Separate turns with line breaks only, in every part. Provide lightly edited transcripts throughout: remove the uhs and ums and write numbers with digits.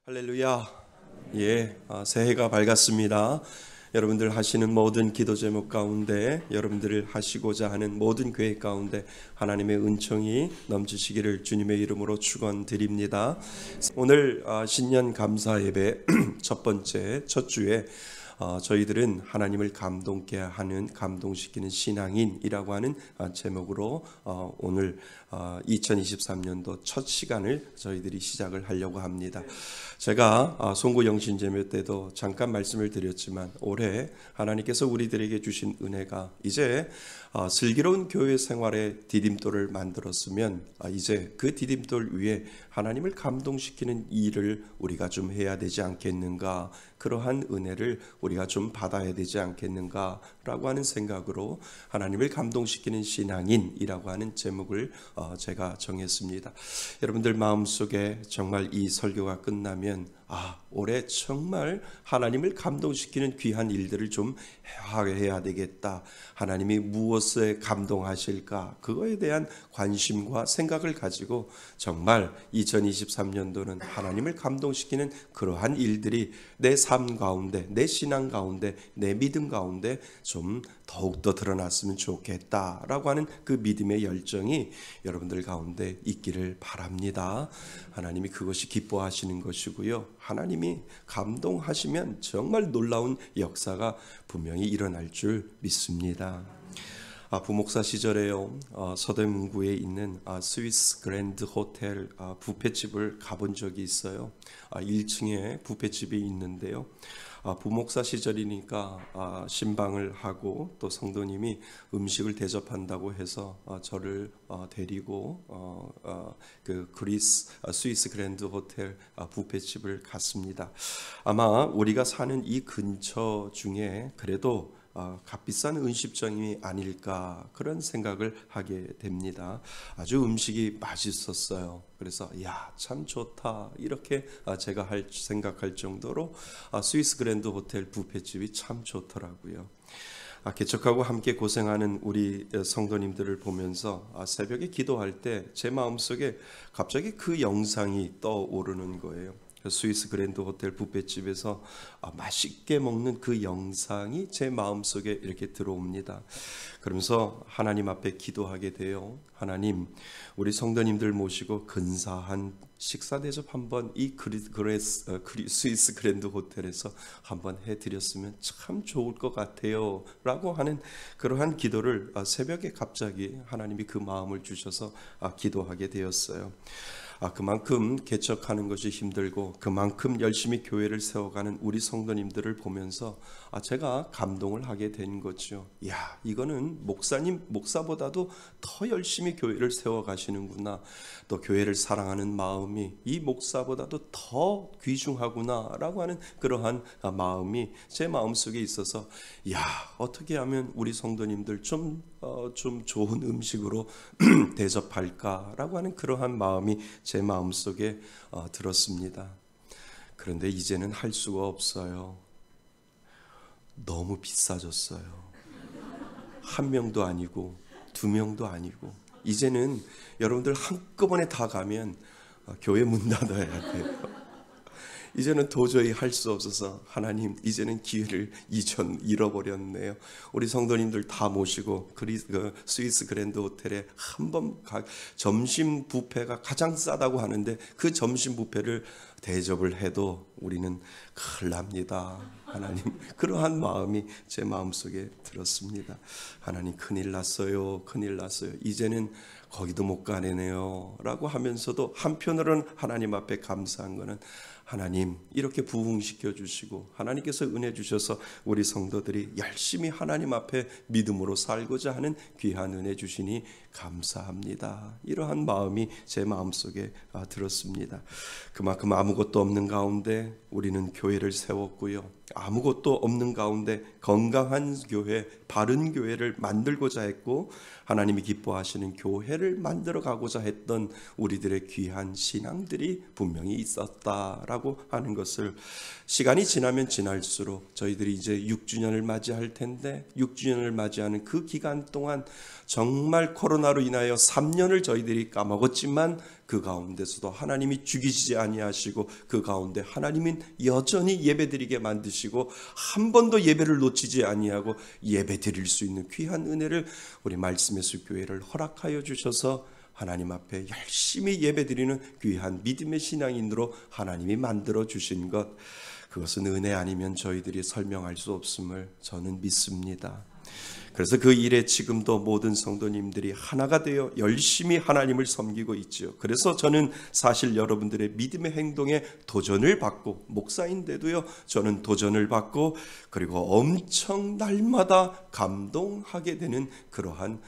할렐루야. 새해가 밝았습니다. 여러분들 하시는 모든 기도 제목 가운데, 여러분들을 하시고자 하는 모든 계획 가운데 하나님의 은총이 넘치시기를 주님의 이름으로 축원드립니다. 오늘 신년 감사 예배 첫 번째 첫 주에 저희들은 하나님을 감동케 하는, 감동시키는 신앙인이라고 하는 제목으로 오늘 2023년도 첫 시간을 저희들이 시작을 하려고 합니다. 제가 송구 영신제매 때도 잠깐 말씀을 드렸지만, 올해 하나님께서 우리들에게 주신 은혜가 이제 슬기로운 교회 생활의 디딤돌을 만들었으면, 이제 그 디딤돌 위에 하나님을 감동시키는 일을 우리가 좀 해야 되지 않겠는가, 그러한 은혜를 우리가 좀 받아야 되지 않겠는가 라고 하는 생각으로 하나님을 감동시키는 신앙인이라고 하는 제목을 제가 정했습니다. 여러분들 마음속에 정말 이 설교가 끝나면 올해 정말 하나님을 감동시키는 귀한 일들을 좀 해야 되겠다, 하나님이 무엇에 감동하실까, 그거에 대한 관심과 생각을 가지고 정말 2023년도는 하나님을 감동시키는 그러한 일들이 내 삶 가운데, 내 신앙 가운데, 내 믿음 가운데 좀 더욱더 드러났으면 좋겠다라고 하는 그 믿음의 열정이 여러분들 가운데 있기를 바랍니다. 하나님이 그것이 기뻐하시는 것이고요, 하나님이 감동하시면 정말 놀라운 역사가 분명히 일어날 줄 믿습니다. 부목사 시절에요, 서대문구에 있는 스위스 그랜드 호텔 뷔페집을 가본 적이 있어요. 1층에 뷔페집이 있는데요, 부목사 시절이니까 신방을 하고 또 성도님이 음식을 대접한다고 해서 저를 데리고 그 스위스 그랜드 호텔 뷔페집을 갔습니다. 아마 우리가 사는 이 근처 중에 그래도 값비싼 음식점이 아닐까, 그런 생각을 하게 됩니다. 아주 음식이 맛있었어요. 그래서 참 좋다, 이렇게 제가 생각할 정도로 스위스 그랜드 호텔 뷔페집이 참 좋더라고요. 개척하고 함께 고생하는 우리 성도님들을 보면서 새벽에 기도할 때 제 마음속에 갑자기 그 영상이 떠오르는 거예요. 스위스 그랜드 호텔 뷔페집에서 맛있게 먹는 그 영상이 제 마음속에 이렇게 들어옵니다. 그러면서 하나님 앞에 기도하게 돼요. 하나님, 우리 성도님들 모시고 근사한 식사 대접 한번 이 스위스 그랜드 호텔에서 한번 해드렸으면 참 좋을 것 같아요 라고 하는 그러한 기도를 새벽에 갑자기 하나님이 그 마음을 주셔서 기도하게 되었어요. 그만큼 개척하는 것이 힘들고 그만큼 열심히 교회를 세워가는 우리 성도님들을 보면서 제가 감동을 하게 된 거죠. 이거는 목사보다도 더 열심히 교회를 세워가시는구나, 또 교회를 사랑하는 마음이 이 목사보다도 더 귀중하구나 라고 하는 그러한 마음이 제 마음속에 있어서, 어떻게 하면 우리 성도님들 좀 좋은 음식으로 대접할까라고 하는 그러한 마음이 제 마음속에 들었습니다. 그런데 이제는 할 수가 없어요. 너무 비싸졌어요. 한 명도 아니고 두 명도 아니고, 이제는 여러분들 한꺼번에 다 가면 교회 문 닫아야 돼요. 이제는 도저히 할 수 없어서 하나님, 이제는 기회를 잃어버렸네요. 우리 성도님들 다 모시고 스위스 그랜드 호텔에 한번 점심 뷔페가 가장 싸다고 하는데 그 점심 뷔페를 대접을 해도 우리는 큰일 납니다. 하나님, 그러한 마음이 제 마음속에 들었습니다. 하나님, 큰일 났어요, 큰일 났어요. 이제는 거기도 못 가네요 라고 하면서도 한편으로는 하나님 앞에 감사한 거는, 하나님 이렇게 부흥시켜 주시고 하나님께서 은혜 주셔서 우리 성도들이 열심히 하나님 앞에 믿음으로 살고자 하는 귀한 은혜 주시니 감사합니다. 이러한 마음이 제 마음속에 들었습니다. 그만큼 아무것도 없는 가운데 우리는 교회를 세웠고요, 아무것도 없는 가운데 건강한 교회, 바른 교회를 만들고자 했고, 하나님이 기뻐하시는 교회를 만들어 가고자 했던 우리들의 귀한 신앙들이 분명히 있었다라고 하는 것을, 시간이 지나면 지날수록 저희들이 이제 6주년을 맞이할 텐데, 6주년을 맞이하는 그 기간 동안 정말 코로나로 인하여 3년을 저희들이 까먹었지만 그 가운데서도 하나님이 죽이시지 아니하시고 그 가운데 하나님은 여전히 예배드리게 만드시고 한 번도 예배를 놓치지 아니하고 예배드릴 수 있는 귀한 은혜를 우리 말씀의 교회를 허락하여 주셔서 하나님 앞에 열심히 예배드리는 귀한 믿음의 신앙인으로 하나님이 만들어 주신 것, 그것은 은혜 아니면 저희들이 설명할 수 없음을 저는 믿습니다. 그래서 그 일에 지금도 모든 성도님들이 하나가 되어 열심히 하나님을 섬기고 있죠. 그래서 저는 사실 여러분들의 믿음의 행동에 도전을 받고, 목사인데도요, 저는 도전을 받고, 그리고 엄청 날마다 감동하게 되는 그러한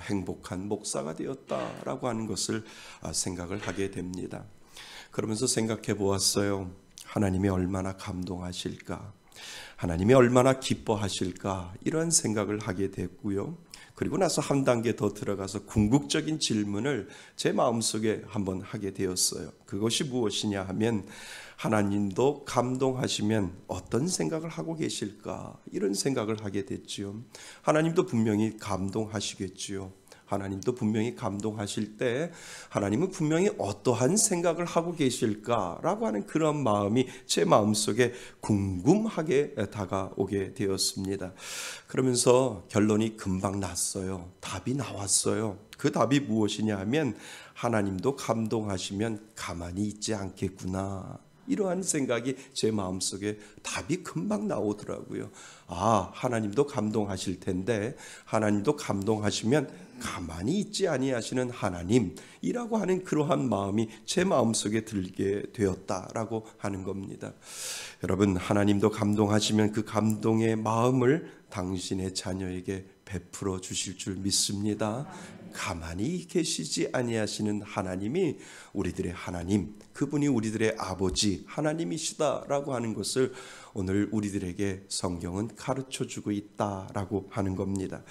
행복한 목사가 되었다라고 하는 것을 생각을 하게 됩니다. 그러면서 생각해 보았어요. 하나님이 얼마나 감동하실까, 하나님이 얼마나 기뻐하실까, 이런 생각을 하게 됐고요. 그리고 나서 한 단계 더 들어가서 궁극적인 질문을 제 마음속에 한번 하게 되었어요. 그것이 무엇이냐 하면, 하나님도 감동하시면 어떤 생각을 하고 계실까, 이런 생각을 하게 됐지요. 하나님도 분명히 감동하시겠지요. 하나님도 분명히 감동하실 때 하나님은 분명히 어떠한 생각을 하고 계실까라고 하는 그런 마음이 제 마음속에 궁금하게 다가오게 되었습니다. 그러면서 결론이 금방 났어요. 답이 나왔어요. 그 답이 무엇이냐 하면, 하나님도 감동하시면 가만히 있지 않겠구나, 이러한 생각이 제 마음속에 답이 금방 나오더라고요. 하나님도 감동하실 텐데, 하나님도 감동하시면 가만히 있지 아니하시는 하나님이라고 하는 그러한 마음이 제 마음속에 들게 되었다라고 하는 겁니다. 여러분, 하나님도 감동하시면 그 감동의 마음을 당신의 자녀에게 베풀어 주실 줄 믿습니다. 가만히 계시지 아니하시는 하나님이 우리들의 하나님, 그분이 우리들의 아버지 하나님이시다라고 하는 것을 오늘 우리들에게 성경은 가르쳐주고 있다라고 하는 겁니다.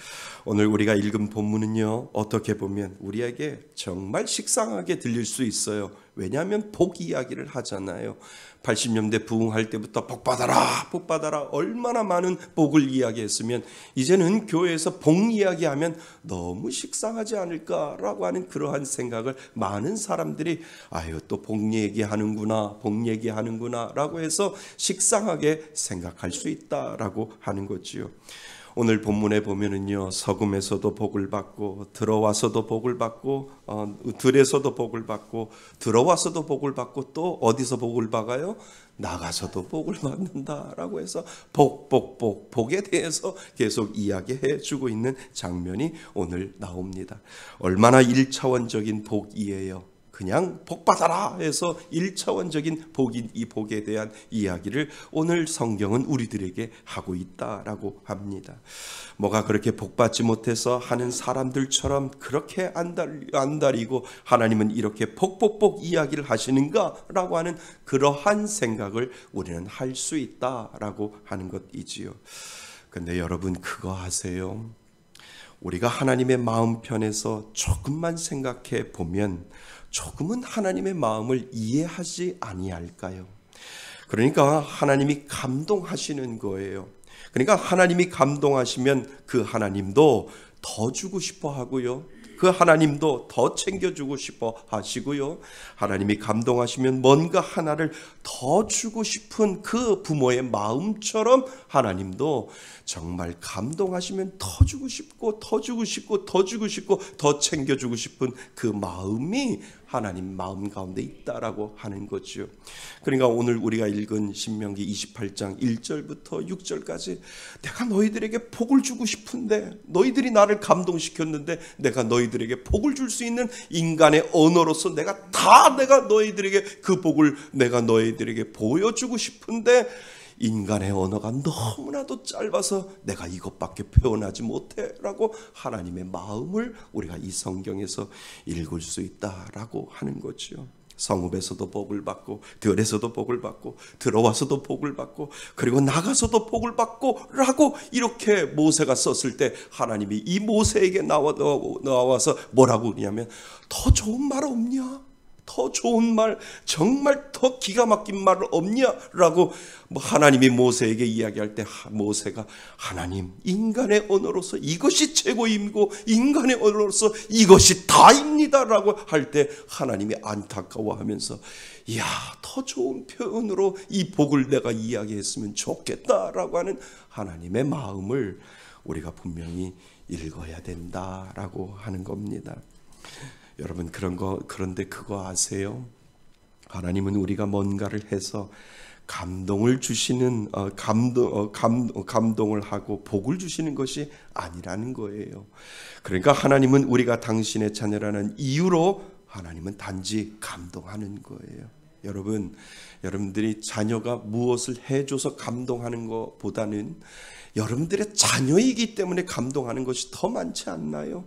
오늘 우리가 읽은 본문은요, 어떻게 보면 우리에게 정말 식상하게 들릴 수 있어요. 왜냐하면 복 이야기를 하잖아요. 80년대 부흥할 때부터 복 받아라, 복 받아라, 얼마나 많은 복을 이야기했으면 이제는 교회에서 복 이야기하면 너무 식상하지 않을까라고 하는 그러한 생각을 많은 사람들이 또 복 얘기하는구나, 복 얘기하는구나 라고 해서 식상하게 생각할 수 있다라고 하는 거지요. 오늘 본문에 보면은요, 서금에서도 복을 받고, 들어와서도 복을 받고, 들에서도 복을 받고, 들어와서도 복을 받고, 또 어디서 복을 받아요? 나가서도 복을 받는다라고 해서 복에 대해서 계속 이야기해 주고 있는 장면이 오늘 나옵니다. 얼마나 1차원적인 복이에요. 그냥 복 받아라 해서 1차원적인 복인 이 복에 대한 이야기를 오늘 성경은 우리들에게 하고 있다라고 합니다. 뭐가 그렇게 복 받지 못해서 하는 사람들처럼 그렇게 안달이고 하나님은 이렇게 복 이야기를 하시는가라고 하는 그러한 생각을 우리는 할 수 있다라고 하는 것이지요. 근데 여러분, 그거 아세요? 우리가 하나님의 마음 편에서 조금만 생각해 보면 조금은 하나님의 마음을 이해하지 아니할까요? 그러니까 하나님이 감동하시는 거예요. 그러니까 하나님이 감동하시면 그 하나님도 더 주고 싶어 하고요, 그 하나님도 더 챙겨주고 싶어 하시고요, 하나님이 감동하시면 뭔가 하나를 더 주고 싶은 그 부모의 마음처럼 하나님도 정말 감동하시면 더 주고 싶고 더 주고 싶고 더 주고 싶고 더 챙겨주고 싶은 그 마음이 하나님 마음 가운데 있다라고 하는 거죠. 그러니까 오늘 우리가 읽은 신명기 28장 1절부터 6절까지 내가 너희들에게 복을 주고 싶은데, 너희들이 나를 감동시켰는데 내가 너희들에게 복을 줄 수 있는 인간의 언어로서 내가 너희들에게 그 복을 내가 너희들에게 보여주고 싶은데 인간의 언어가 너무나도 짧아서 내가 이것밖에 표현하지 못해 라고 하나님의 마음을 우리가 이 성경에서 읽을 수 있다라고 하는 거죠. 성읍에서도 복을 받고, 들에서도 복을 받고, 들어와서도 복을 받고, 그리고 나가서도 복을 받고 라고 이렇게 모세가 썼을 때 하나님이 이 모세에게 나와서 뭐라고 그러냐면, 더 좋은 말 없냐? 더 좋은 말, 정말 더 기가 막힌 말 없냐라고 하나님이 모세에게 이야기할 때 모세가 하나님, 인간의 언어로서 이것이 최고임이고 인간의 언어로서 이것이 다입니다라고 할 때 하나님이 안타까워하면서 이야, 더 좋은 표현으로 이 복을 내가 이야기했으면 좋겠다라고 하는 하나님의 마음을 우리가 분명히 읽어야 된다라고 하는 겁니다. 여러분, 그런데 그거 아세요? 하나님은 우리가 뭔가를 해서 감동을 주시는 감동을 하고 복을 주시는 것이 아니라는 거예요. 그러니까 하나님은 우리가 당신의 자녀라는 이유로 하나님은 단지 감동하는 거예요. 여러분들이 자녀가 무엇을 해줘서 감동하는 것보다는 여러분들의 자녀이기 때문에 감동하는 것이 더 많지 않나요?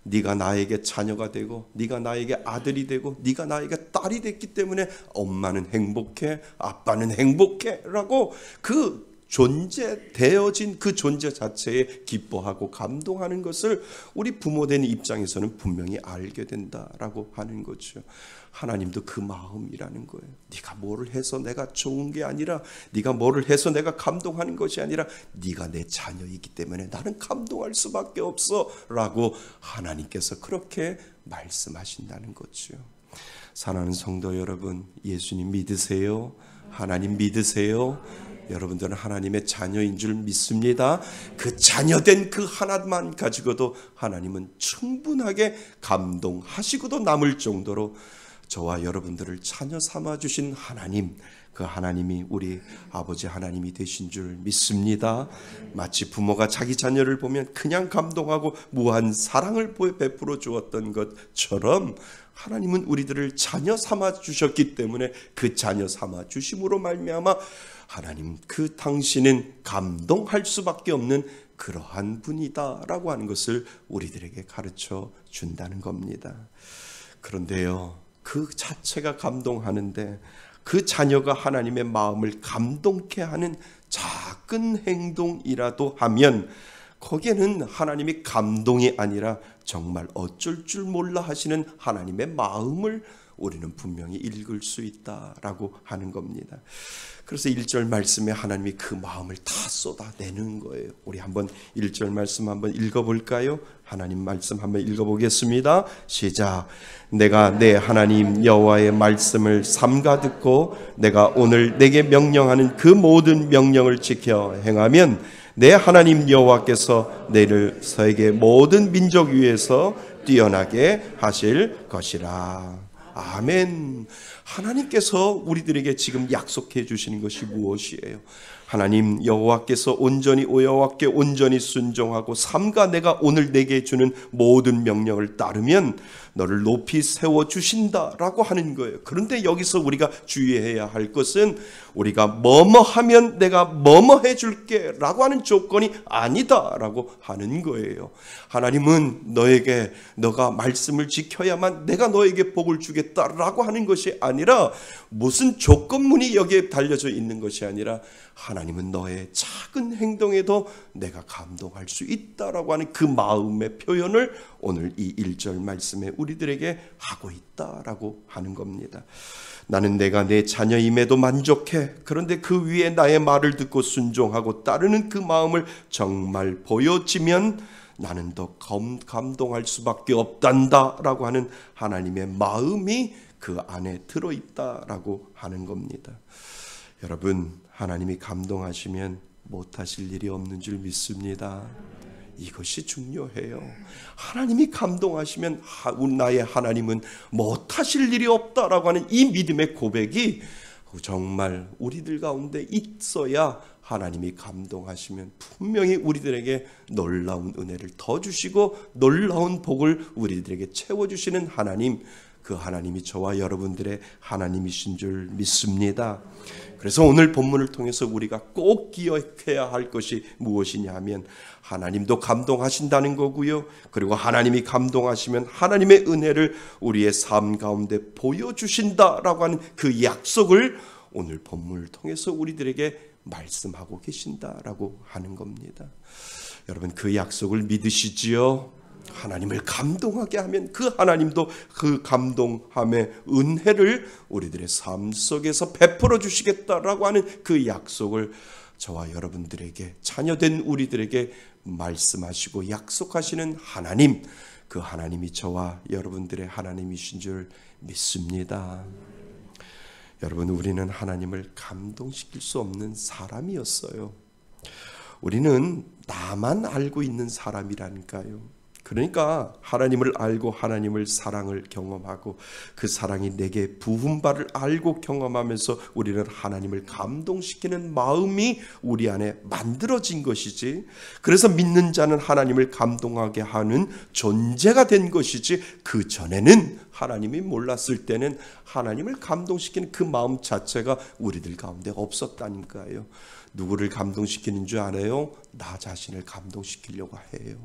네가 나에게 자녀가 되고 네가 나에게 아들이 되고 네가 나에게 딸이 됐기 때문에 엄마는 행복해, 아빠는 행복해 라고 그 존재되어진 그 존재 자체에 기뻐하고 감동하는 것을 우리 부모된 입장에서는 분명히 알게 된다라고 하는 거죠. 하나님도 그 마음이라는 거예요. 네가 뭐를 해서 내가 좋은 게 아니라, 네가 뭐를 해서 내가 감동하는 것이 아니라 네가 내 자녀이기 때문에 나는 감동할 수밖에 없어 라고 하나님께서 그렇게 말씀하신다는 거죠. 사랑하는 성도 여러분, 예수님 믿으세요? 하나님 믿으세요? 여러분들은 하나님의 자녀인 줄 믿습니다. 그 자녀된 그 하나만 가지고도 하나님은 충분하게 감동하시고도 남을 정도로 저와 여러분들을 자녀 삼아 주신 하나님, 그 하나님이 우리 아버지 하나님이 되신 줄 믿습니다. 마치 부모가 자기 자녀를 보면 그냥 감동하고 무한 사랑을 베풀어 주었던 것처럼 하나님은 우리들을 자녀 삼아 주셨기 때문에 그 자녀 삼아 주심으로 말미암아 하나님, 그 당신은 감동할 수밖에 없는 그러한 분이다라고 하는 것을 우리들에게 가르쳐 준다는 겁니다. 그런데요, 그 자체가 감동하는데 그 자녀가 하나님의 마음을 감동케 하는 작은 행동이라도 하면 거기에는 하나님이 감동이 아니라 정말 어쩔 줄 몰라 하시는 하나님의 마음을 우리는 분명히 읽을 수 있다라고 하는 겁니다. 그래서 1절 말씀에 하나님이 그 마음을 다 쏟아내는 거예요. 우리 한번 1절 말씀 한번 읽어볼까요? 하나님 말씀 한번 읽어보겠습니다. 시작. 내가 내 하나님 여호와의 말씀을 삼가 듣고 내가 오늘 내게 명령하는 그 모든 명령을 지켜 행하면 내 하나님 여호와께서 너를 세계 모든 민족 위에서 뛰어나게 하실 것이라. 아멘. 하나님께서 우리들에게 지금 약속해 주시는 것이 무엇이에요? 하나님 여호와께서 여호와께 온전히 순종하고 삼가 내가 오늘 내게 주는 모든 명령을 따르면 너를 높이 세워주신다라고 하는 거예요. 그런데 여기서 우리가 주의해야 할 것은 우리가 뭐뭐 하면 내가 뭐뭐 해줄게 라고 하는 조건이 아니다라고 하는 거예요. 하나님은 너가 말씀을 지켜야만 내가 너에게 복을 주겠다라고 하는 것이 아니라 무슨 조건문이 여기에 달려져 있는 것이 아니라 하나님은 너의 작은 행동에도 내가 감동할 수 있다라고 하는 그 마음의 표현을 오늘 이 1절 말씀에 우리들에게 하고 있다라고 하는 겁니다. 나는 내가 내 자녀임에도 만족해. 그런데 그 위에 나의 말을 듣고 순종하고 따르는 그 마음을 정말 보여지면 나는 더 감동할 수밖에 없단다라고 하는 하나님의 마음이 그 안에 들어있다라고 하는 겁니다. 여러분, 하나님이 감동하시면 못하실 일이 없는 줄 믿습니다. 이것이 중요해요. 하나님이 감동하시면 나의 하나님은 못하실 일이 없다라고 하는 이 믿음의 고백이 정말 우리들 가운데 있어야 하나님이 감동하시면 분명히 우리들에게 놀라운 은혜를 더 주시고 놀라운 복을 우리들에게 채워주시는 하나님, 그 하나님이 저와 여러분들의 하나님이신 줄 믿습니다. 그래서 오늘 본문을 통해서 우리가 꼭 기억해야 할 것이 무엇이냐 하면 하나님도 감동하신다는 거고요. 그리고 하나님이 감동하시면 하나님의 은혜를 우리의 삶 가운데 보여주신다라고 하는 그 약속을 오늘 본문을 통해서 우리들에게 말씀하고 계신다라고 하는 겁니다. 여러분, 그 약속을 믿으시지요? 하나님을 감동하게 하면 그 하나님도 그 감동함의 은혜를 우리들의 삶 속에서 베풀어 주시겠다라고 하는 그 약속을 저와 여러분들에게, 자녀된 우리들에게 말씀하시고 약속하시는 하나님, 그 하나님이 저와 여러분들의 하나님이신 줄 믿습니다. 여러분, 우리는 하나님을 감동시킬 수 없는 사람이었어요. 우리는 나만 알고 있는 사람이라니까요. 그러니까 하나님을 알고 하나님을 사랑을 경험하고 그 사랑이 내게 부은 바를 알고 경험하면서 우리는 하나님을 감동시키는 마음이 우리 안에 만들어진 것이지, 그래서 믿는 자는 하나님을 감동하게 하는 존재가 된 것이지, 그 전에는 하나님이 몰랐을 때는 하나님을 감동시키는 그 마음 자체가 우리들 가운데 없었다니까요. 누구를 감동시키는 줄 알아요? 나 자신을 감동시키려고 해요.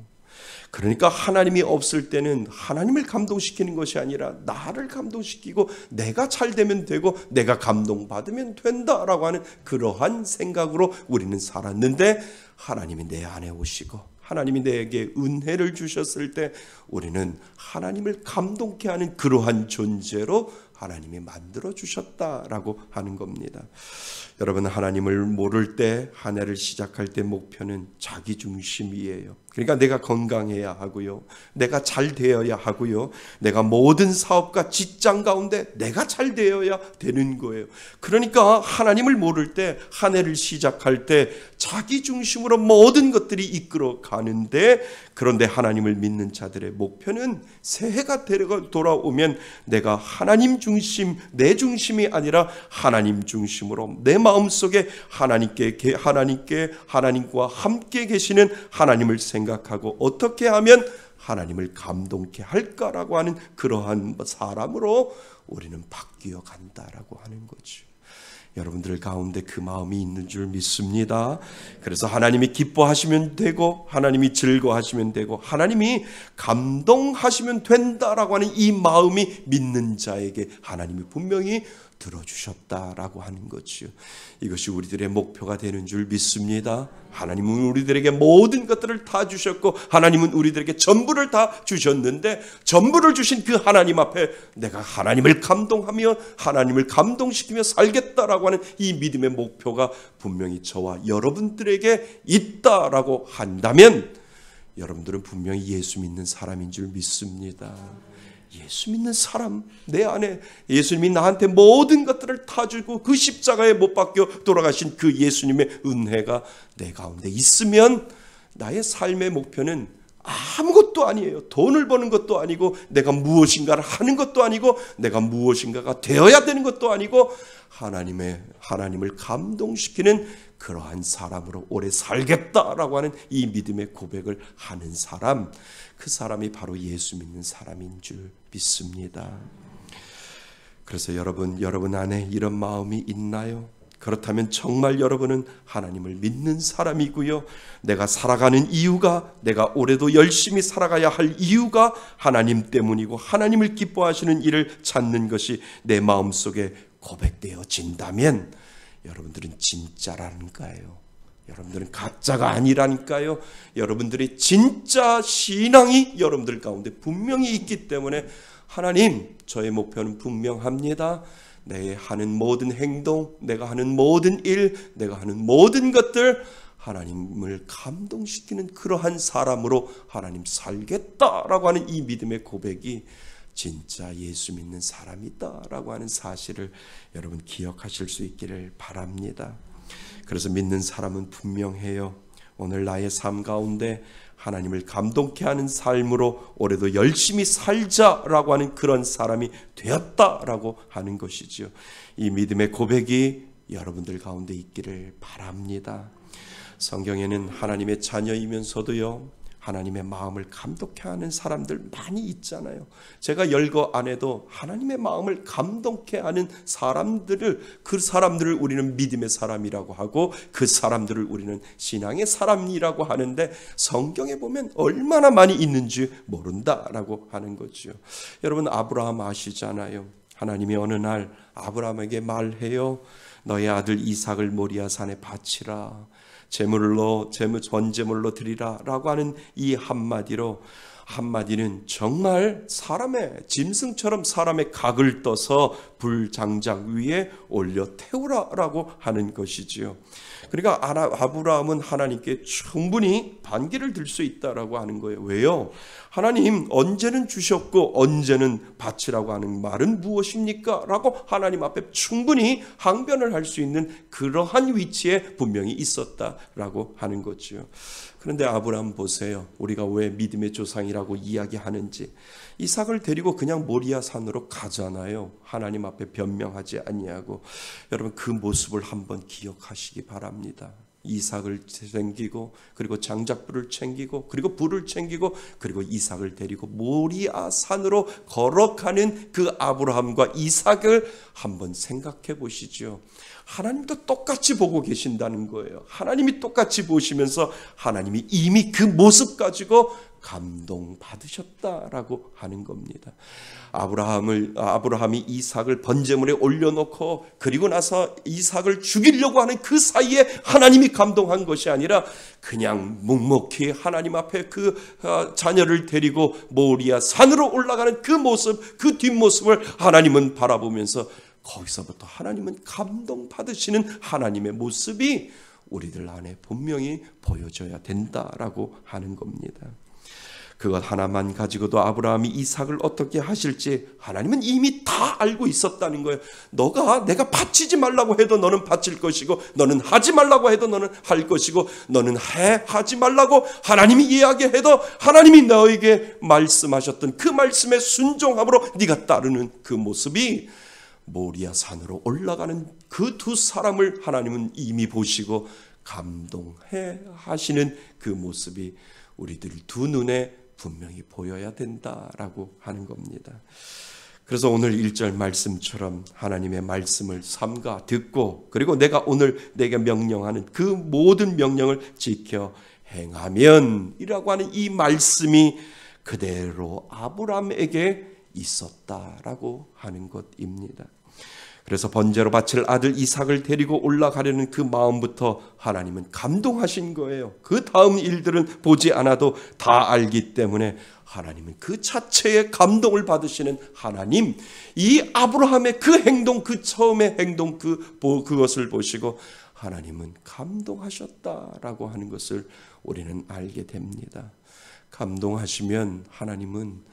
그러니까 하나님이 없을 때는 하나님을 감동시키는 것이 아니라 나를 감동시키고 내가 잘 되면 되고 내가 감동받으면 된다라고 하는 그러한 생각으로 우리는 살았는데, 하나님이 내 안에 오시고 하나님이 내게 은혜를 주셨을 때 우리는 하나님을 감동케 하는 그러한 존재로 하나님이 만들어 주셨다라고 하는 겁니다. 여러분, 하나님을 모를 때, 한 해를 시작할 때 목표는 자기 중심이에요. 그러니까 내가 건강해야 하고요, 내가 잘 되어야 하고요, 내가 모든 사업과 직장 가운데 내가 잘 되어야 되는 거예요. 그러니까 하나님을 모를 때, 한 해를 시작할 때 자기 중심으로 모든 것들이 이끌어 가는데, 그런데 하나님을 믿는 자들의 목표는 새해가 돌아오면 내가 하나님 중심, 내 중심이 아니라 하나님 중심으로 내 마음속에 하나님과 함께 계시는 하나님을 생각하고 어떻게 하면 하나님을 감동케 할까라고 하는 그러한 사람으로 우리는 바뀌어 간다라고 하는 거죠. 여러분들 가운데 그 마음이 있는 줄 믿습니다. 그래서 하나님이 기뻐하시면 되고 하나님이 즐거워하시면 되고 하나님이 감동하시면 된다라고 하는 이 마음이 믿는 자에게 하나님이 분명히 들어주셨다라고 하는 거지요. 이것이 우리들의 목표가 되는 줄 믿습니다. 하나님은 우리들에게 모든 것들을 다 주셨고 하나님은 우리들에게 전부를 다 주셨는데, 전부를 주신 그 하나님 앞에 내가 하나님을 감동하며 하나님을 감동시키며 살겠다라고 하는 이 믿음의 목표가 분명히 저와 여러분들에게 있다라고 한다면 여러분들은 분명히 예수 믿는 사람인 줄 믿습니다. 예수 믿는 사람, 내 안에 예수님이 나한테 모든 것들을 다 주고 그 십자가에 못 박혀 돌아가신 그 예수님의 은혜가 내 가운데 있으면 나의 삶의 목표는 아무것도 아니에요. 돈을 버는 것도 아니고 내가 무엇인가를 하는 것도 아니고 내가 무엇인가가 되어야 되는 것도 아니고 하나님을 감동시키는 그러한 사람으로 오래 살겠다라고 하는 이 믿음의 고백을 하는 사람, 그 사람이 바로 예수 믿는 사람인 줄 믿습니다. 그래서 여러분 안에 이런 마음이 있나요? 그렇다면 정말 여러분은 하나님을 믿는 사람이고요, 내가 살아가는 이유가, 내가 올해도 열심히 살아가야 할 이유가 하나님 때문이고 하나님을 기뻐하시는 일을 찾는 것이 내 마음속에 고백되어진다면 여러분들은 진짜라니까요. 여러분들은 가짜가 아니라니까요. 여러분들의 진짜 신앙이 여러분들 가운데 분명히 있기 때문에 하나님, 저의 목표는 분명합니다. 내가 하는 모든 행동, 내가 하는 모든 일, 내가 하는 모든 것들 하나님을 감동시키는 그러한 사람으로 하나님 살겠다라고 하는 이 믿음의 고백이 진짜 예수 믿는 사람이다라고 하는 사실을 여러분 기억하실 수 있기를 바랍니다. 그래서 믿는 사람은 분명해요. 오늘 나의 삶 가운데 하나님을 감동케 하는 삶으로 올해도 열심히 살자라고 하는 그런 사람이 되었다라고 하는 것이지요. 이 믿음의 고백이 여러분들 가운데 있기를 바랍니다. 성경에는 하나님의 자녀이면서도요, 하나님의 마음을 감동케 하는 사람들 많이 있잖아요. 제가 열거 안 해도 하나님의 마음을 감동케 하는 그 사람들을 우리는 믿음의 사람이라고 하고 그 사람들을 우리는 신앙의 사람이라고 하는데, 성경에 보면 얼마나 많이 있는지 모른다라고 하는 거죠. 여러분, 아브라함 아시잖아요. 하나님이 어느 날 아브라함에게 말해요. 너의 아들 이삭을 모리아 산에 바치라. 번제물로 드리라 라고 하는 이 한마디로 한마디는 정말 사람의 짐승처럼 사람의 각을 떠서 불장작 위에 올려 태우라라고 하는 것이지요. 그러니까 아브라함은 하나님께 충분히 반기를 들 수 있다라고 하는 거예요. 왜요? 하나님 언제는 주셨고 언제는 바치라고 하는 말은 무엇입니까? 라고 하나님 앞에 충분히 항변을 할 수 있는 그러한 위치에 분명히 있었다라고 하는 거죠. 그런데 아브라함 보세요. 우리가 왜 믿음의 조상이라고 이야기하는지. 이삭을 데리고 그냥 모리아 산으로 가잖아요. 하나님 앞에 변명하지 아니하고. 여러분 그 모습을 한번 기억하시기 바랍니다. 이삭을 챙기고 그리고 장작불을 챙기고 그리고 불을 챙기고 그리고 이삭을 데리고 모리아 산으로 걸어가는 그 아브라함과 이삭을 한번 생각해 보시죠. 하나님도 똑같이 보고 계신다는 거예요. 하나님이 똑같이 보시면서 하나님이 이미 그 모습 가지고 감동받으셨다라고 하는 겁니다. 아브라함이 이삭을 번제물에 올려놓고 그리고 나서 이삭을 죽이려고 하는 그 사이에 하나님이 감동한 것이 아니라 그냥 묵묵히 하나님 앞에 그 자녀를 데리고 모리아 산으로 올라가는 그 모습, 그 뒷모습을 하나님은 바라보면서 거기서부터 하나님은 감동받으시는 하나님의 모습이 우리들 안에 분명히 보여져야 된다라고 하는 겁니다. 그것 하나만 가지고도 아브라함이 이삭을 어떻게 하실지 하나님은 이미 다 알고 있었다는 거예요. 내가 바치지 말라고 해도 너는 바칠 것이고 너는 하지 말라고 해도 너는 할 것이고 너는 하지 말라고 하나님이 이야기해도 하나님이 너에게 말씀하셨던 그 말씀에 순종함으로 네가 따르는 그 모습이 모리아 산으로 올라가는 그 두 사람을 하나님은 이미 보시고 감동해 하시는 그 모습이 우리들 두 눈에 분명히 보여야 된다라고 하는 겁니다. 그래서 오늘 1절 말씀처럼 하나님의 말씀을 삼가 듣고 그리고 내가 오늘 내게 명령하는 그 모든 명령을 지켜 행하면 이라고 하는 이 말씀이 그대로 아브라함에게 있었다라고 하는 것입니다. 그래서 번제로 바칠 아들 이삭을 데리고 올라가려는 그 마음부터 하나님은 감동하신 거예요. 그 다음 일들은 보지 않아도 다 알기 때문에 하나님은 그 자체의 감동을 받으시는 하나님, 이 아브라함의 그 행동, 그 처음의 행동, 그것을 보시고 하나님은 감동하셨다라고 하는 것을 우리는 알게 됩니다. 감동하시면 하나님은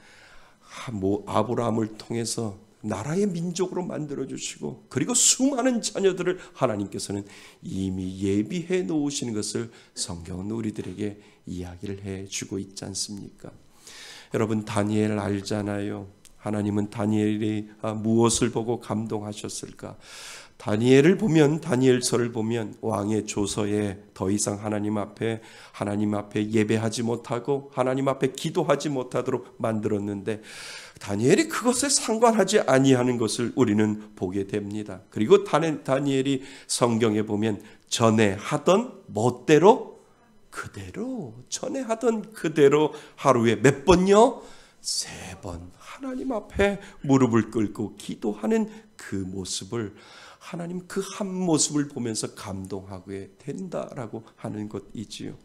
아브라함을 통해서 나라의 민족으로 만들어주시고 그리고 수많은 자녀들을 하나님께서는 이미 예비해 놓으시는 것을 성경은 우리들에게 이야기를 해주고 있지 않습니까? 여러분 다니엘 알잖아요. 하나님은 다니엘이 무엇을 보고 감동하셨을까? 다니엘을 보면 다니엘서를 보면 왕의 조서에 더 이상 하나님 앞에 예배하지 못하고 하나님 앞에 기도하지 못하도록 만들었는데 다니엘이 그것에 상관하지 아니하는 것을 우리는 보게 됩니다. 그리고 다니엘이 성경에 보면 전에 하던 멋대로 그대로 전에 하던 그대로 하루에 몇 번요? 3번 하나님 앞에 무릎을 꿇고 기도하는 그 모습을 하나님 그 한 모습을 보면서 감동하게 된다라고 하는 것이지요.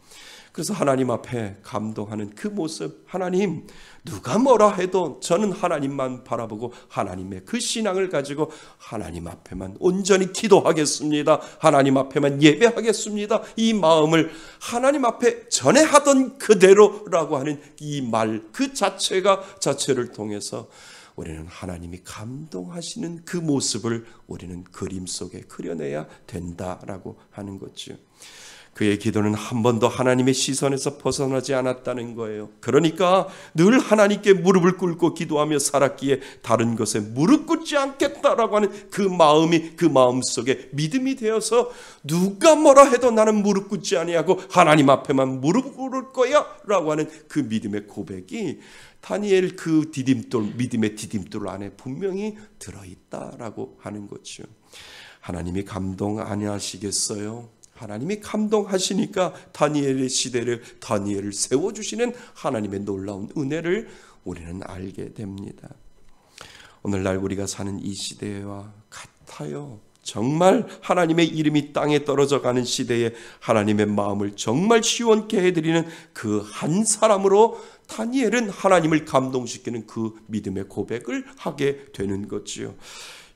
그래서 하나님 앞에 감동하는 그 모습, 하나님 누가 뭐라 해도 저는 하나님만 바라보고 하나님의 그 신앙을 가지고 하나님 앞에만 온전히 기도하겠습니다. 하나님 앞에만 예배하겠습니다. 이 마음을 하나님 앞에 전에 하던 그대로라고 하는 이 말 그 자체를 통해서 우리는 하나님이 감동하시는 그 모습을 우리는 그림 속에 그려내야 된다라고 하는 거죠. 그의 기도는 한 번도 하나님의 시선에서 벗어나지 않았다는 거예요. 그러니까 늘 하나님께 무릎을 꿇고 기도하며 살았기에 다른 것에 무릎 꿇지 않겠다라고 하는 그 마음이 그 마음 속에 믿음이 되어서 누가 뭐라 해도 나는 무릎 꿇지 아니하고 하나님 앞에만 무릎 꿇을 거야 라고 하는 그 믿음의 고백이 다니엘 그 믿음의 디딤돌 안에 분명히 들어있다라고 하는 거죠. 하나님이 감동 안 하시겠어요? 하나님이 감동하시니까 다니엘의 시대를 다니엘을 세워주시는 하나님의 놀라운 은혜를 우리는 알게 됩니다. 오늘날 우리가 사는 이 시대와 같아요. 정말 하나님의 이름이 땅에 떨어져 가는 시대에 하나님의 마음을 정말 시원케 해드리는 그 한 사람으로 다니엘은 하나님을 감동시키는 그 믿음의 고백을 하게 되는 거지요.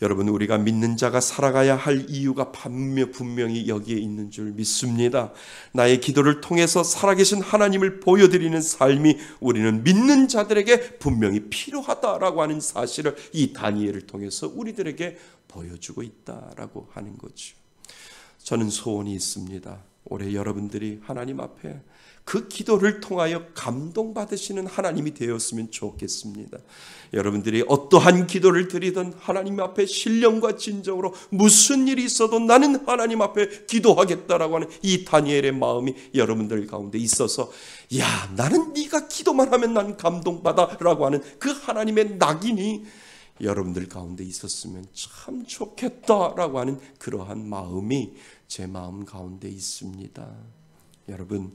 여러분, 우리가 믿는 자가 살아가야 할 이유가 분명히 여기에 있는 줄 믿습니다. 나의 기도를 통해서 살아계신 하나님을 보여드리는 삶이 우리는 믿는 자들에게 분명히 필요하다라고 하는 사실을 이 다니엘을 통해서 우리들에게 보여주고 있다라고 하는 거죠. 저는 소원이 있습니다. 올해 여러분들이 하나님 앞에 그 기도를 통하여 감동받으시는 하나님이 되었으면 좋겠습니다. 여러분들이 어떠한 기도를 드리든 하나님 앞에 신령과 진정으로 무슨 일이 있어도 나는 하나님 앞에 기도하겠다라고 하는 이 다니엘의 마음이 여러분들 가운데 있어서, 야, 나는 네가 기도만 하면 난 감동받아 라고 하는 그 하나님의 낙인이 여러분들 가운데 있었으면 참 좋겠다라고 하는 그러한 마음이 제 마음 가운데 있습니다. 여러분,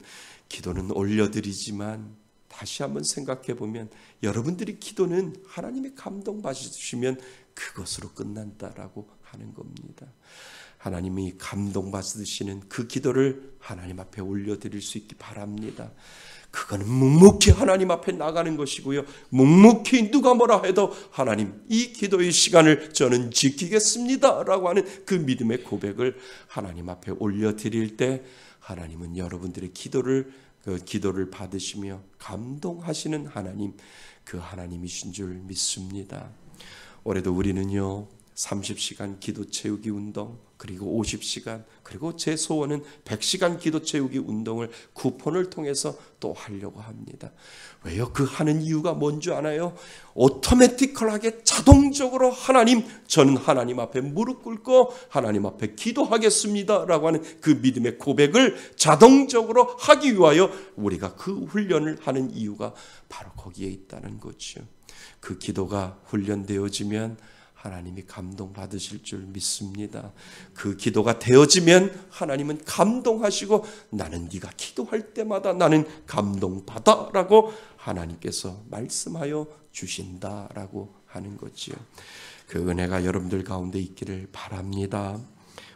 기도는 올려드리지만 다시 한번 생각해 보면 여러분들이 기도는 하나님의 감동 받으시면 그것으로 끝난다라고 하는 겁니다. 하나님이 감동 받으시는 그 기도를 하나님 앞에 올려드릴 수 있기 바랍니다. 그거는 묵묵히 하나님 앞에 나가는 것이고요, 묵묵히 누가 뭐라 해도 하나님, 이 기도의 시간을 저는 지키겠습니다 라고 하는 그 믿음의 고백을 하나님 앞에 올려드릴 때 하나님은 여러분들의 기도를 받으시며 감동하시는 하나님, 그 하나님이신 줄 믿습니다. 올해도 우리는요 30시간 기도 채우기 운동, 그리고 50시간, 그리고 제 소원은 100시간 기도 채우기 운동을 쿠폰을 통해서 또 하려고 합니다. 왜요? 그 하는 이유가 뭔지 아나요? 오토매티컬하게 자동적으로 하나님, 저는 하나님 앞에 무릎 꿇고 하나님 앞에 기도하겠습니다 라고 하는 그 믿음의 고백을 자동적으로 하기 위하여 우리가 그 훈련을 하는 이유가 바로 거기에 있다는 거죠. 그 기도가 훈련되어지면 하나님이 감동받으실 줄 믿습니다. 그 기도가 되어지면 하나님은 감동하시고 나는 네가 기도할 때마다 나는 감동받아 라고 하나님께서 말씀하여 주신다라고 하는 거지요. 그 은혜가 여러분들 가운데 있기를 바랍니다.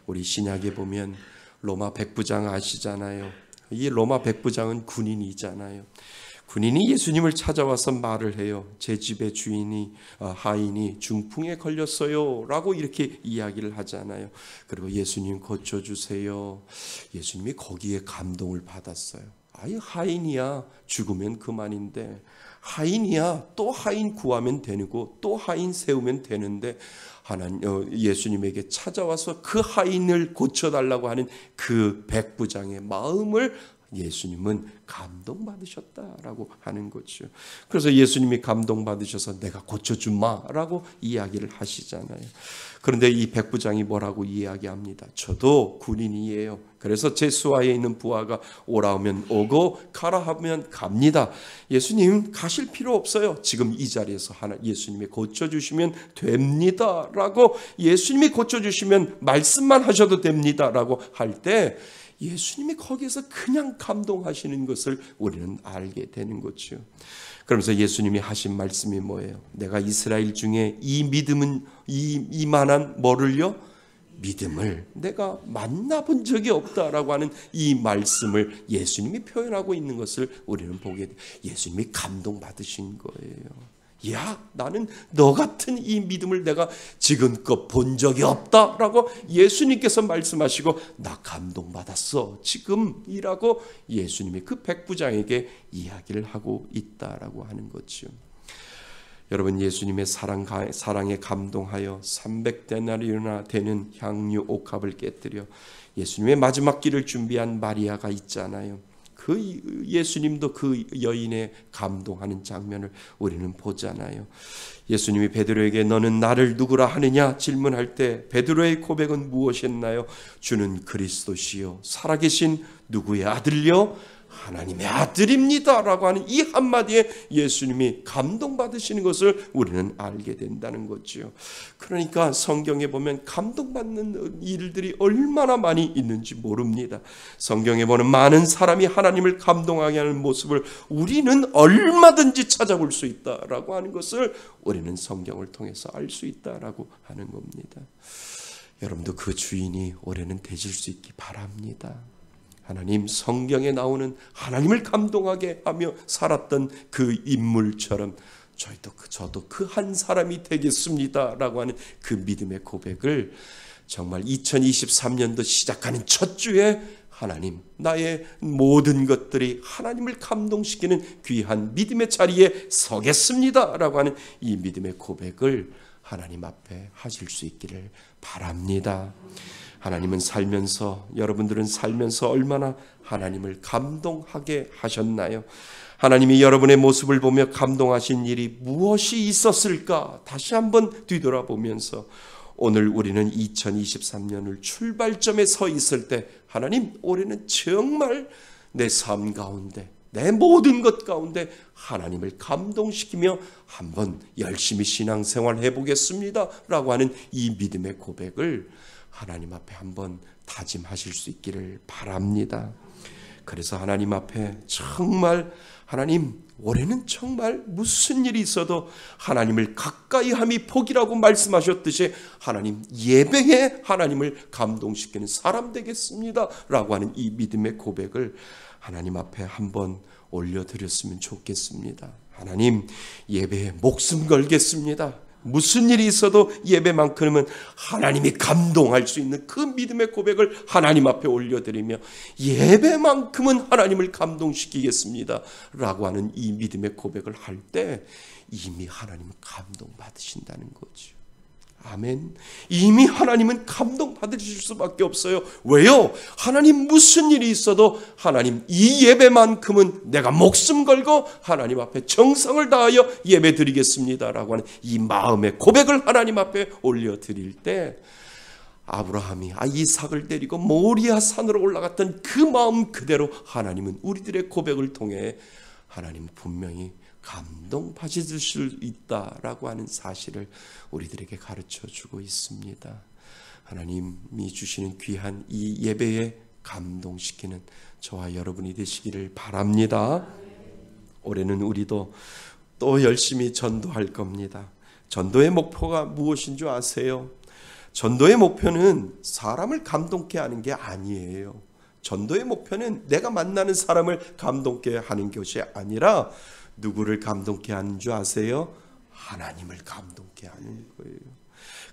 우리 신약에 보면 로마 백부장 아시잖아요. 이 로마 백부장은 군인이잖아요. 군인이 예수님을 찾아와서 말을 해요. 제 집의 하인이 중풍에 걸렸어요 라고 이렇게 이야기를 하잖아요. 그리고 예수님 고쳐주세요. 예수님이 거기에 감동을 받았어요. 아예 하인이야, 죽으면 그만인데, 하인이야, 또 하인 구하면 되고 또 하인 세우면 되는데, 예수님에게 찾아와서 그 하인을 고쳐달라고 하는 그 백부장의 마음을 예수님은 감동받으셨다라고 하는 거죠. 그래서 예수님이 감동받으셔서 내가 고쳐주마라고 이야기를 하시잖아요. 그런데 이 백부장이 뭐라고 이야기합니다. 저도 군인이에요. 그래서 제 수하에 있는 부하가 오라 하면 오고 가라 하면 갑니다. 예수님 가실 필요 없어요. 지금 이 자리에서 예수님이 고쳐주시면 됩니다 라고, 예수님이 고쳐주시면 말씀만 하셔도 됩니다 라고 할 때 예수님이 거기에서 그냥 감동하시는 것을 우리는 알게 되는 거죠. 그러면서 예수님이 하신 말씀이 뭐예요? 내가 이스라엘 중에 이만한 뭐를요? 믿음을 내가 만나본 적이 없다라고 하는 이 말씀을 예수님이 표현하고 있는 것을 우리는 보게 돼요. 예수님이 감동받으신 거예요. 야, 나는 너 같은 이 믿음을 내가 지금껏 본 적이 없다라고 예수님께서 말씀하시고 나 감동받았어 지금이라고 예수님이 그 백부장에게 이야기를 하고 있다라고 하는 거죠. 여러분, 예수님의 사랑에 감동하여 300데나리오나 되는 향유 옥합을 깨뜨려 예수님의 마지막 길을 준비한 마리아가 있잖아요. 그 예수님도 그 여인의 감동하는 장면을 우리는 보잖아요. 예수님이 베드로에게 너는 나를 누구라 하느냐 질문할 때 베드로의 고백은 무엇이었나요? 주는 그리스도시요 살아계신 누구의 아들요? 하나님의 아들입니다 라고 하는 이 한마디에 예수님이 감동받으시는 것을 우리는 알게 된다는 거죠. 그러니까 성경에 보면 감동받는 일들이 얼마나 많이 있는지 모릅니다. 성경에 보는 많은 사람이 하나님을 감동하게 하는 모습을 우리는 얼마든지 찾아볼 수 있다라고 하는 것을 우리는 성경을 통해서 알 수 있다라고 하는 겁니다. 여러분도 그 주인이 올해는 되실 수 있기 바랍니다. 하나님, 성경에 나오는 하나님을 감동하게 하며 살았던 그 인물처럼 저도 그 한 사람이 되겠습니다 라고 하는 그 믿음의 고백을 정말 2023년도 시작하는 첫 주에 하나님, 나의 모든 것들이 하나님을 감동시키는 귀한 믿음의 자리에 서겠습니다 라고 하는 이 믿음의 고백을 하나님 앞에 하실 수 있기를 바랍니다. 하나님은 살면서, 여러분들은 살면서 얼마나 하나님을 감동하게 하셨나요? 하나님이 여러분의 모습을 보며 감동하신 일이 무엇이 있었을까? 다시 한번 뒤돌아보면서 오늘 우리는 2023년을 출발점에 서 있을 때 하나님, 올해는 정말 내 삶 가운데, 내 모든 것 가운데 하나님을 감동시키며 한번 열심히 신앙생활 해보겠습니다 라고 하는 이 믿음의 고백을 하나님 앞에 한번 다짐하실 수 있기를 바랍니다. 그래서 하나님 앞에 정말, 하나님, 올해는 정말 무슨 일이 있어도 하나님을 가까이 함이 복이라고 말씀하셨듯이 하나님, 예배에 하나님을 감동시키는 사람 되겠습니다 라고 하는 이 믿음의 고백을 하나님 앞에 한번 올려드렸으면 좋겠습니다. 하나님, 예배에 목숨 걸겠습니다. 무슨 일이 있어도 예배만큼은 하나님이 감동할 수 있는 그 믿음의 고백을 하나님 앞에 올려드리며 예배만큼은 하나님을 감동시키겠습니다 라고 하는 이 믿음의 고백을 할 때 이미 하나님은 감동받으신다는 거죠. 아멘. 이미 하나님은 감동받으실 수밖에 없어요. 왜요? 하나님, 무슨 일이 있어도 하나님, 이 예배만큼은 내가 목숨 걸고 하나님 앞에 정성을 다하여 예배 드리겠습니다라고 하는 이 마음의 고백을 하나님 앞에 올려드릴 때 아브라함이 이삭을 데리고 모리아 산으로 올라갔던 그 마음 그대로 하나님은 우리들의 고백을 통해 하나님 분명히 감동받으실 수 있다라고 하는 사실을 우리들에게 가르쳐주고 있습니다. 하나님이 주시는 귀한 이 예배에 감동시키는 저와 여러분이 되시기를 바랍니다. 올해는 우리도 또 열심히 전도할 겁니다. 전도의 목표가 무엇인 줄 아세요? 전도의 목표는 사람을 감동케 하는 게 아니에요. 전도의 목표는 내가 만나는 사람을 감동케 하는 것이 아니라 누구를 감동케 하는 줄 아세요? 하나님을 감동케 하는 거예요.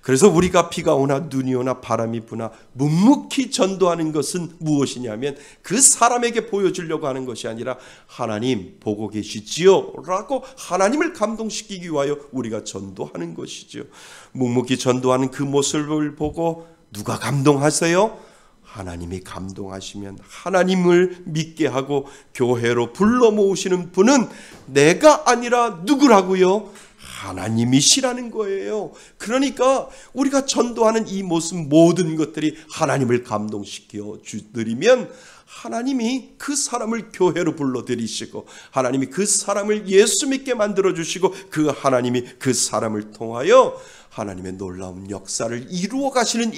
그래서 우리가 비가 오나 눈이 오나 바람이 부나 묵묵히 전도하는 것은 무엇이냐면 그 사람에게 보여주려고 하는 것이 아니라 하나님 보고 계시지요 라고 하나님을 감동시키기 위하여 우리가 전도하는 것이죠. 묵묵히 전도하는 그 모습을 보고 누가 감동하세요? 하나님이 감동하시면 하나님을 믿게 하고 교회로 불러 모으시는 분은 내가 아니라 누구라고요? 하나님이시라는 거예요. 그러니까 우리가 전도하는 이 모습 모든 것들이 하나님을 감동시켜 주드리면 하나님이 그 사람을 교회로 불러들이시고 하나님이 그 사람을 예수 믿게 만들어주시고 그 하나님이 그 사람을 통하여 하나님의 놀라운 역사를 이루어 가시는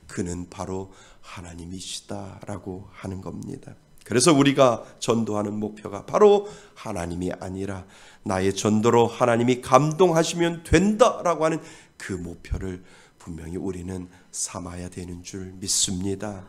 그는 바로 하나님이시다라고 하는 겁니다. 그래서 우리가 전도하는 목표가 바로 하나님이 아니라 나의 전도로 하나님이 감동하시면 된다라고 하는 그 목표를 분명히 우리는 삼아야 되는 줄 믿습니다.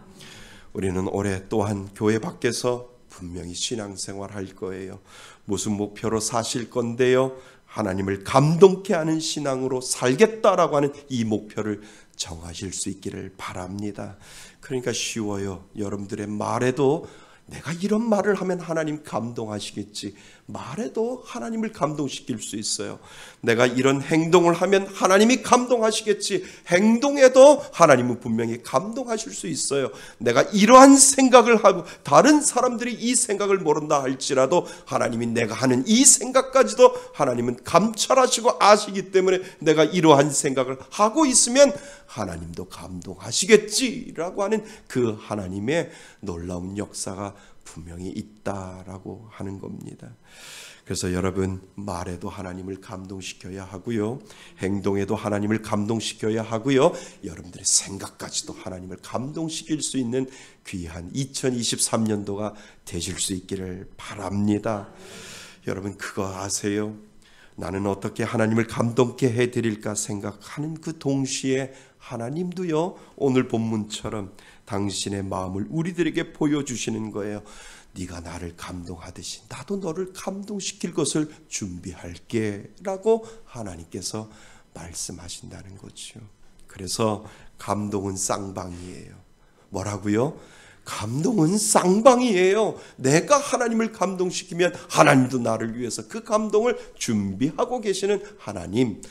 우리는 올해 또한 교회 밖에서 분명히 신앙생활 할 거예요. 무슨 목표로 사실 건데요? 하나님을 감동케 하는 신앙으로 살겠다라고 하는 이 목표를 정하실 수 있기를 바랍니다. 그러니까 쉬워요. 여러분들의 말에도 내가 이런 말을 하면 하나님 감동하시겠지. 말해도 하나님을 감동시킬 수 있어요. 내가 이런 행동을 하면 하나님이 감동하시겠지. 행동에도 하나님은 분명히 감동하실 수 있어요. 내가 이러한 생각을 하고 다른 사람들이 이 생각을 모른다 할지라도 하나님이 내가 하는 이 생각까지도 하나님은 감찰하시고 아시기 때문에 내가 이러한 생각을 하고 있으면 하나님도 감동하시겠지라고 하는 그 하나님의 놀라운 역사가 분명히 있다라고 하는 겁니다. 그래서 여러분, 말에도 하나님을 감동시켜야 하고요, 행동에도 하나님을 감동시켜야 하고요, 여러분들의 생각까지도 하나님을 감동시킬 수 있는 귀한 2023년도가 되실 수 있기를 바랍니다. 여러분, 그거 아세요? 나는 어떻게 하나님을 감동케 해드릴까 생각하는 그 동시에 하나님도요, 오늘 본문처럼 당신의 마음을 우리들에게 보여주시는 거예요. 네가 나를 감동하듯이 나도 너를 감동시킬 것을 준비할게 라고 하나님께서 말씀하신다는 거죠. 그래서 감동은 쌍방이에요. 뭐라고요? 감동은 쌍방이에요. 내가 하나님을 감동시키면 하나님도 나를 위해서 그 감동을 준비하고 계시는 하나님,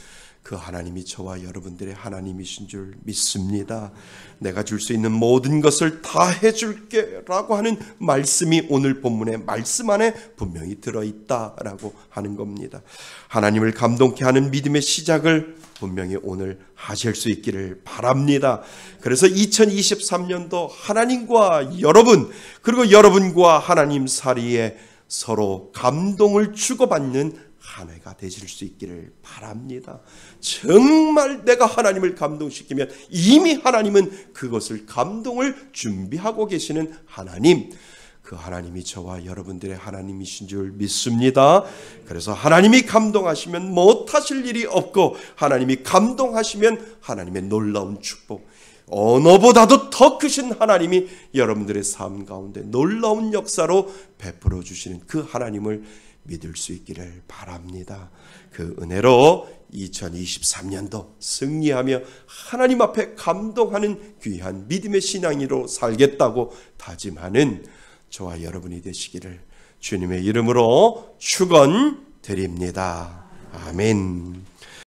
그 하나님이 저와 여러분들의 하나님이신 줄 믿습니다. 내가 줄 수 있는 모든 것을 다 해줄게 라고 하는 말씀이 오늘 본문의 말씀 안에 분명히 들어있다라고 하는 겁니다. 하나님을 감동케 하는 믿음의 시작을 분명히 오늘 하실 수 있기를 바랍니다. 그래서 2023년도 하나님과 여러분, 그리고 여러분과 하나님 사이에 서로 감동을 주고받는 한 해가 되실 수 있기를 바랍니다. 정말 내가 하나님을 감동시키면 이미 하나님은 그것을 감동을 준비하고 계시는 하나님, 그 하나님이 저와 여러분들의 하나님이신 줄 믿습니다. 그래서 하나님이 감동하시면 못하실 일이 없고, 하나님이 감동하시면 하나님의 놀라운 축복, 언어보다도 더 크신 하나님이 여러분들의 삶 가운데 놀라운 역사로 베풀어 주시는 그 하나님을 믿을 수 있기를 바랍니다. 그 은혜로 2023년도 승리하며 하나님 앞에 감동하는 귀한 믿음의 신앙으로 살겠다고 다짐하는 저와 여러분이 되시기를 주님의 이름으로 축원드립니다. 아멘.